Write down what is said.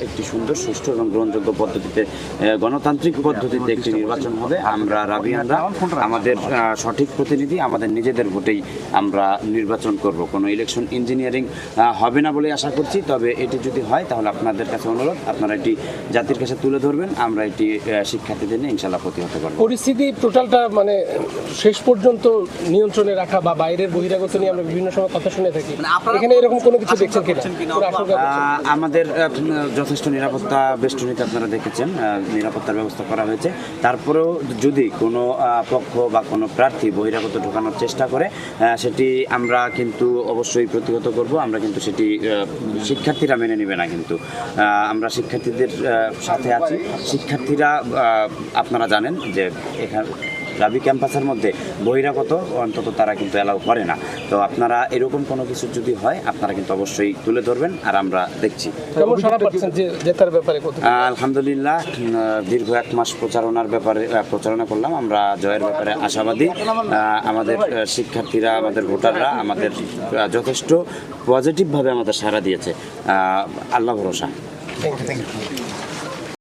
একটি সুন্দর সুষ্ঠু এবং গ্রহণযোগ্য পদ্ধতিতে গণতান্ত্রিক পদ্ধতিতে একটি নির্বাচন হবে। আমরা রাবিয়ানরা আমাদের সঠিক প্রতিনিধি আমাদের নিজেদের ভোটেই আমরা নির্বাচন করব। কোনো ইলেকশন ইঞ্জিনিয়ারিং হবে না বলে আশা করছি। তবে এটি যদি হয় তাহলে আপনাদের কাছে অনুরোধ, আপনারা এটি জাতির কাছে তুলে ধরবেন। আমরা এটি শিক্ষার্থীদের নিয়ে ইনশাল্লাহ প্রতিহত করব। পরিস্থিতি টোটালটা মানে শেষ পর্যন্ত নিয়ন্ত্রণে রাখা বা বাইরের বহিরাগত নিয়ে আমরা বিভিন্ন সময় কথা শুনে থাকি, এখানে এরকম কোনো কিছু দেখছেন কিনা? আমাদের যথেষ্ট নিরাপত্তা বেষ্টনীতে আপনারা দেখেছেন, নিরাপত্তার ব্যবস্থা করা হয়েছে। তারপরেও যদি কোনো পক্ষ বা কোনো প্রার্থী বহিরাগত ঢোকানোর চেষ্টা করে সেটি আমরা কিন্তু অবশ্যই প্রতিহত করব। আমরা কিন্তু সেটি শিক্ষার্থীরা মেনে নেবে না, কিন্তু আমরা শিক্ষার্থীদের সাথে আছি। শিক্ষার্থীরা আপনারা জানেন যে এখানে রাবি ক্যাম্পাসের মধ্যে বহিরাগত অন্তত তারা কিন্তু অ্যালাউ করে না। তো আপনারা এরকম কোনো কিছু যদি হয় আপনারা কিন্তু অবশ্যই তুলে ধরবেন, আর আমরা দেখছি। আলহামদুলিল্লাহ, দীর্ঘ 1 মাস প্রচারণা করলাম। আমরা জয়ের ব্যাপারে আশাবাদী। আমাদের শিক্ষার্থীরা, আমাদের ভোটাররা আমাদের যথেষ্ট পজিটিভভাবে আমাদের সাড়া দিয়েছে। আল্লাহ ভরসা।